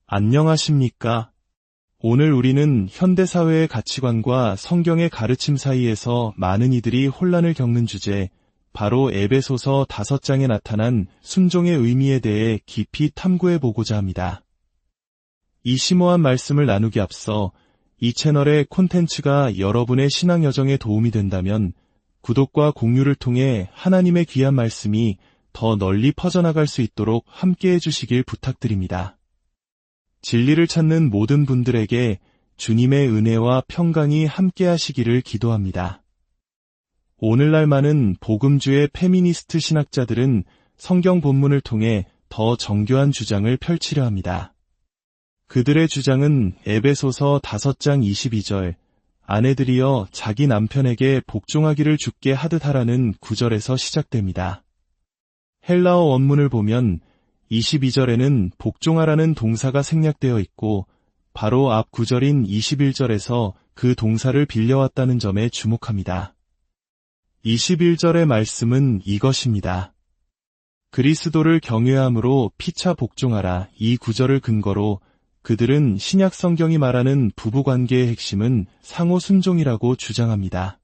안녕하십니까? 오늘 우리는 현대사회의 가치관과 성경의 가르침 사이에서 많은 이들이 혼란을 겪는 주제, 바로 에베소서 5장에 나타난 순종의 의미에 대해 깊이 탐구해 보고자 합니다. 이 심오한 말씀을 나누기 앞서 이 채널의 콘텐츠가 여러분의 신앙 여정에 도움이 된다면 구독과 공유를 통해 하나님의 귀한 말씀이 더 널리 퍼져나갈 수 있도록 함께해 주시길 부탁드립니다. 진리를 찾는 모든 분들에게 주님의 은혜와 평강이 함께하시기를 기도합니다. 오늘날 많은 복음주의 페미니스트 신학자들은 성경 본문을 통해 더 정교한 주장을 펼치려 합니다. 그들의 주장은 에베소서 5장 22절, 아내들이여 자기 남편에게 복종하기를 주께 하듯 하라는 구절에서 시작됩니다. 헬라어 원문을 보면 22절에는 복종하라는 동사가 생략되어 있고 바로 앞 구절인 21절에서 그 동사를 빌려왔다는 점에 주목합니다. 21절의 말씀은 이것입니다. 그리스도를 경외함으로 피차 복종하라. 이 구절을 근거로 그들은 신약 성경이 말하는 부부관계의 핵심은 상호 순종이라고 주장합니다.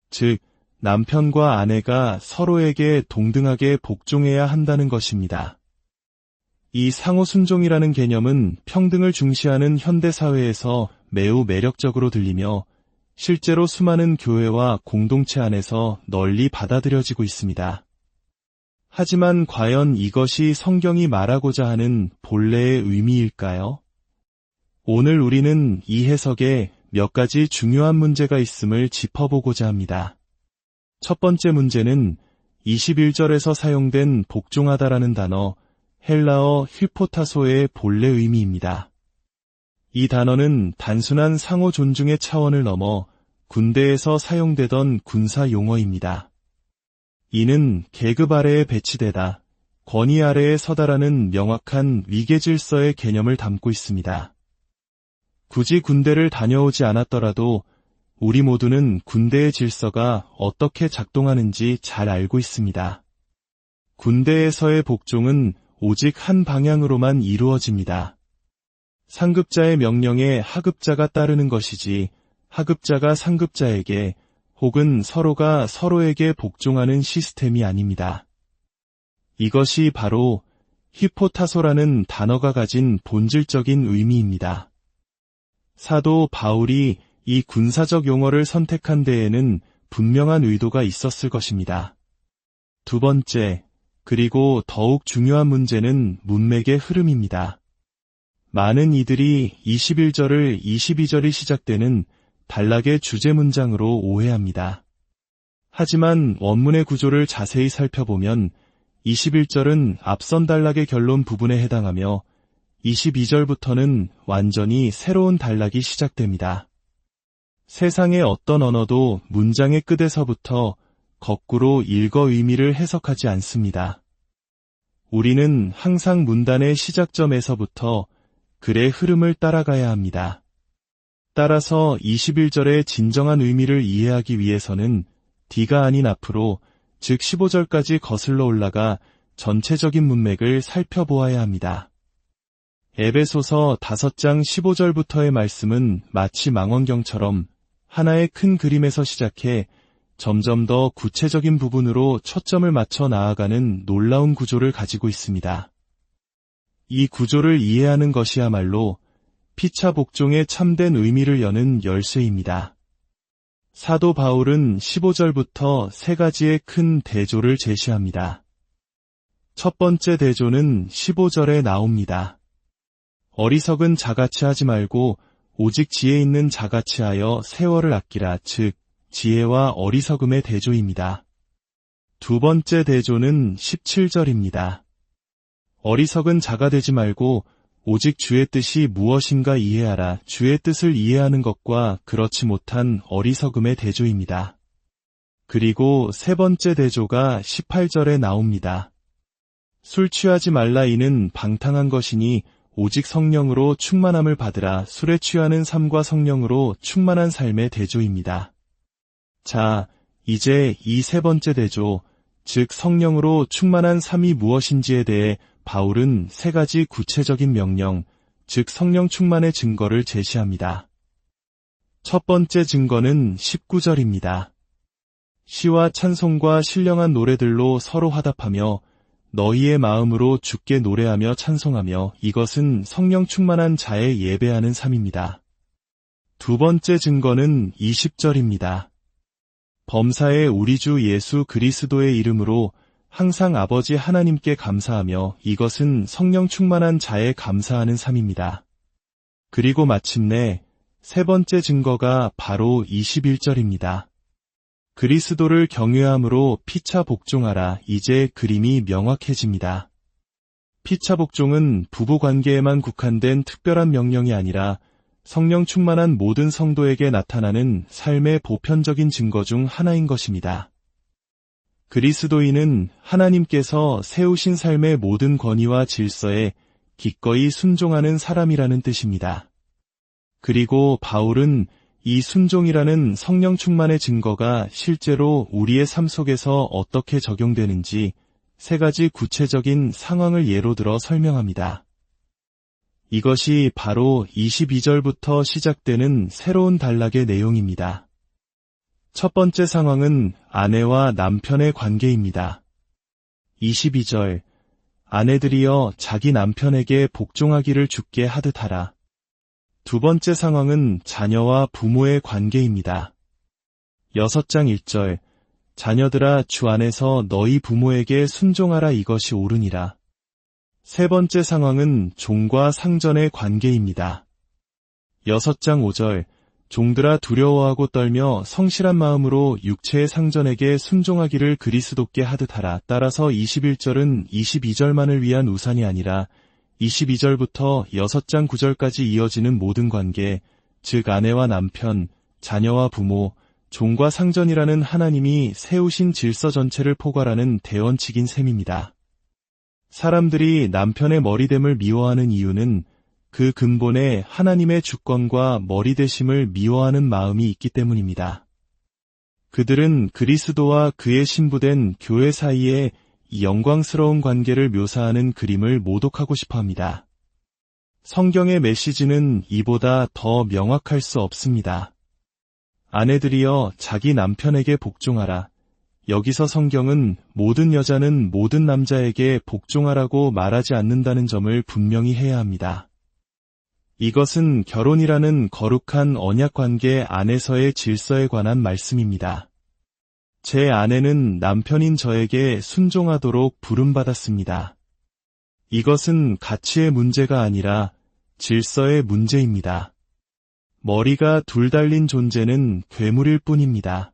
즉, 남편과 아내가 서로에게 동등하게 복종해야 한다는 것입니다. 이 상호 순종이라는 개념은 평등을 중시하는 현대사회에서 매우 매력적으로 들리며 실제로 수많은 교회와 공동체 안에서 널리 받아들여지고 있습니다. 하지만 과연 이것이 성경이 말하고자 하는 본래의 의미일까요? 오늘 우리는 이 해석에 몇 가지 중요한 문제가 있음을 짚어보고자 합니다. 첫 번째 문제는 21절에서 사용된 복종하다라는 단어, 헬라어 힐포타소의 본래 의미입니다. 이 단어는 단순한 상호 존중의 차원을 넘어 군대에서 사용되던 군사 용어입니다. 이는 계급 아래에 배치되다, 권위 아래에 서다라는 명확한 위계 질서의 개념을 담고 있습니다. 굳이 군대를 다녀오지 않았더라도 우리 모두는 군대의 질서가 어떻게 작동하는지 잘 알고 있습니다. 군대에서의 복종은 오직 한 방향으로만 이루어집니다. 상급자의 명령에 하급자가 따르는 것이지 하급자가 상급자에게 혹은 서로가 서로에게 복종하는 시스템이 아닙니다. 이것이 바로 히포타소라는 단어가 가진 본질적인 의미입니다. 사도 바울이 이 군사적 용어를 선택한 데에는 분명한 의도가 있었을 것입니다. 두 번째, 그리고 더욱 중요한 문제는 문맥의 흐름입니다. 많은 이들이 21절을 22절이 시작되는 단락의 주제 문장으로 오해합니다. 하지만 원문의 구조를 자세히 살펴보면 21절은 앞선 단락의 결론 부분에 해당하며 22절부터는 완전히 새로운 단락이 시작됩니다. 세상의 어떤 언어도 문장의 끝에서부터 거꾸로 일거 의미를 해석하지 않습니다. 우리는 항상 문단의 시작점에서부터 글의 흐름을 따라가야 합니다. 따라서 21절의 진정한 의미를 이해하기 위해서는 뒤가 아닌 앞으로, 즉 15절까지 거슬러 올라가 전체적인 문맥을 살펴보아야 합니다. 에베소서 5장 15절부터의 말씀은 마치 망원경처럼 하나의 큰 그림에서 시작해 점점 더 구체적인 부분으로 초점을 맞춰 나아가는 놀라운 구조를 가지고 있습니다. 이 구조를 이해하는 것이야말로 피차 복종의 참된 의미를 여는 열쇠입니다. 사도 바울은 15절부터 세 가지의 큰 대조를 제시합니다. 첫 번째 대조는 15절에 나옵니다. 어리석은 자같이 하지 말고 오직 지혜 있는 자같이 하여 세월을 아끼라, 즉 지혜와 어리석음의 대조입니다. 두 번째 대조는 17절입니다. 어리석은 자가 되지 말고 오직 주의 뜻이 무엇인가 이해하라. 주의 뜻을 이해하는 것과 그렇지 못한 어리석음의 대조입니다. 그리고 세 번째 대조가 18절에 나옵니다. 술 취하지 말라. 이는 방탕한 것이니 오직 성령으로 충만함을 받으라. 술에 취하는 삶과 성령으로 충만한 삶의 대조입니다. 자, 이제 이 세 번째 대조, 즉 성령으로 충만한 삶이 무엇인지에 대해 바울은 세 가지 구체적인 명령, 즉 성령 충만의 증거를 제시합니다. 첫 번째 증거는 19절입니다. 시와 찬송과 신령한 노래들로 서로 화답하며 너희의 마음으로 주께 노래하며 찬송하며 이것은 성령 충만한 자의 예배하는 삶입니다. 두 번째 증거는 20절입니다. 범사의 우리 주 예수 그리스도의 이름으로 항상 아버지 하나님께 감사하며 이것은 성령 충만한 자의 감사하는 삶입니다. 그리고 마침내 세 번째 증거가 바로 21절입니다. 그리스도를 경외함으로 피차 복종하라. 이제 그림이 명확해집니다. 피차 복종은 부부관계에만 국한된 특별한 명령이 아니라 성령 충만한 모든 성도에게 나타나는 삶의 보편적인 증거 중 하나인 것입니다. 그리스도인은 하나님께서 세우신 삶의 모든 권위와 질서에 기꺼이 순종하는 사람이라는 뜻입니다. 그리고 바울은 이 순종이라는 성령 충만의 증거가 실제로 우리의 삶 속에서 어떻게 적용되는지 세 가지 구체적인 상황을 예로 들어 설명합니다. 이것이 바로 22절부터 시작되는 새로운 단락의 내용입니다. 첫 번째 상황은 아내와 남편의 관계입니다. 22절, 아내들이여 자기 남편에게 복종하기를 주께 하듯 하라. 두 번째 상황은 자녀와 부모의 관계입니다. 6장 1절, 자녀들아 주 안에서 너희 부모에게 순종하라. 이것이 옳으니라. 세 번째 상황은 종과 상전의 관계입니다. 6장 5절, 종들아 두려워하고 떨며 성실한 마음으로 육체의 상전에게 순종하기를 그리스도께 하듯 하라. 따라서 21절은 22절만을 위한 우산이 아니라 22절부터 6장 9절까지 이어지는 모든 관계, 즉 아내와 남편, 자녀와 부모, 종과 상전이라는 하나님이 세우신 질서 전체를 포괄하는 대원칙인 셈입니다. 사람들이 남편의 머리됨을 미워하는 이유는 그 근본에 하나님의 주권과 머리되심을 미워하는 마음이 있기 때문입니다. 그들은 그리스도와 그의 신부된 교회 사이에 이 영광스러운 관계를 묘사하는 그림을 모독하고 싶어 합니다. 성경의 메시지는 이보다 더 명확할 수 없습니다. 아내들이여 자기 남편에게 복종하라. 여기서 성경은 모든 여자는 모든 남자에게 복종하라고 말하지 않는다는 점을 분명히 해야 합니다. 이것은 결혼이라는 거룩한 언약관계 안에서의 질서에 관한 말씀입니다. 제 아내는 남편인 저에게 순종하도록 부름받았습니다. 이것은 가치의 문제가 아니라 질서의 문제입니다. 머리가 둘 달린 존재는 괴물일 뿐입니다.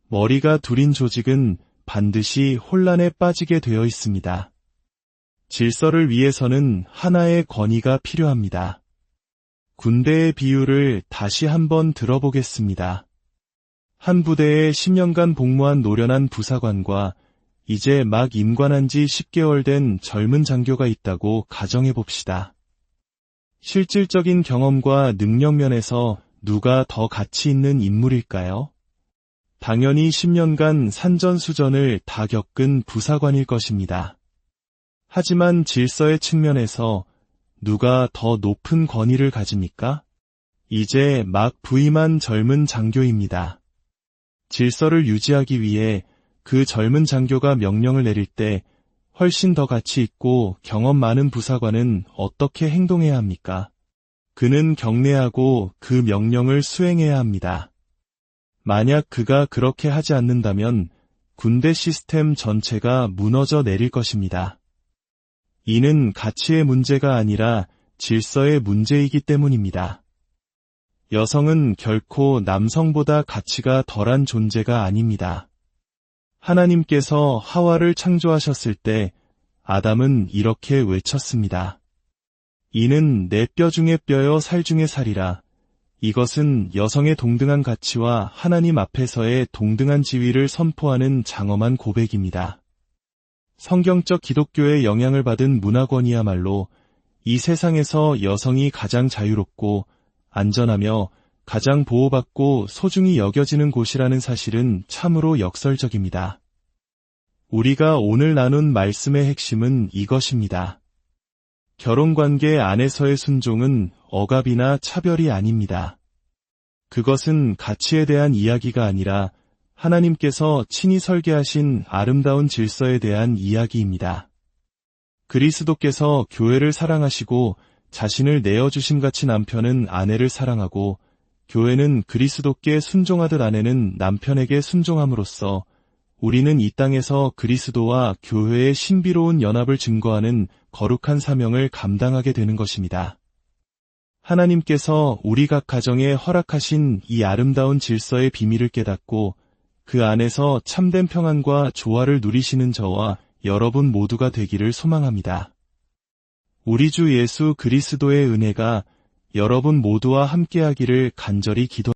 머리가 둘인 조직은 반드시 혼란에 빠지게 되어 있습니다. 질서를 위해서는 하나의 권위가 필요합니다. 군대의 비유를 다시 한번 들어보겠습니다. 한 부대에 10년간 복무한 노련한 부사관과 이제 막 임관한 지 10개월 된 젊은 장교가 있다고 가정해봅시다. 실질적인 경험과 능력 면에서 누가 더 가치 있는 인물일까요? 당연히 10년간 산전수전을 다 겪은 부사관일 것입니다. 하지만 질서의 측면에서 누가 더 높은 권위를 가집니까? 이제 막 부임한 젊은 장교입니다. 질서를 유지하기 위해 그 젊은 장교가 명령을 내릴 때 훨씬 더 가치 있고 경험 많은 부사관은 어떻게 행동해야 합니까? 그는 경례하고 그 명령을 수행해야 합니다. 만약 그가 그렇게 하지 않는다면 군대 시스템 전체가 무너져 내릴 것입니다. 이는 가치의 문제가 아니라 질서의 문제이기 때문입니다. 여성은 결코 남성보다 가치가 덜한 존재가 아닙니다. 하나님께서 하와를 창조하셨을 때 아담은 이렇게 외쳤습니다. 이는 내 뼈 중에 뼈여 살 중에 살이라. 이것은 여성의 동등한 가치와 하나님 앞에서의 동등한 지위를 선포하는 장엄한 고백입니다. 성경적 기독교의 영향을 받은 문화권이야말로 이 세상에서 여성이 가장 자유롭고 안전하며 가장 보호받고 소중히 여겨지는 곳이라는 사실은 참으로 역설적입니다. 우리가 오늘 나눈 말씀의 핵심은 이것입니다. 결혼관계 안에서의 순종은 억압이나 차별이 아닙니다. 그것은 가치에 대한 이야기가 아니라 하나님께서 친히 설계하신 아름다운 질서에 대한 이야기입니다. 그리스도께서 교회를 사랑하시고 자신을 내어주심같이 남편은 아내를 사랑하고 교회는 그리스도께 순종하듯 아내는 남편에게 순종함으로써 우리는 이 땅에서 그리스도와 교회의 신비로운 연합을 증거하는 거룩한 사명을 감당하게 되는 것입니다. 하나님께서 우리 각 가정에 허락하신 이 아름다운 질서의 비밀을 깨닫고 그 안에서 참된 평안과 조화를 누리시는 저와 여러분 모두가 되기를 소망합니다. 우리 주 예수 그리스도의 은혜가 여러분 모두와 함께하기를 간절히 기도합니다.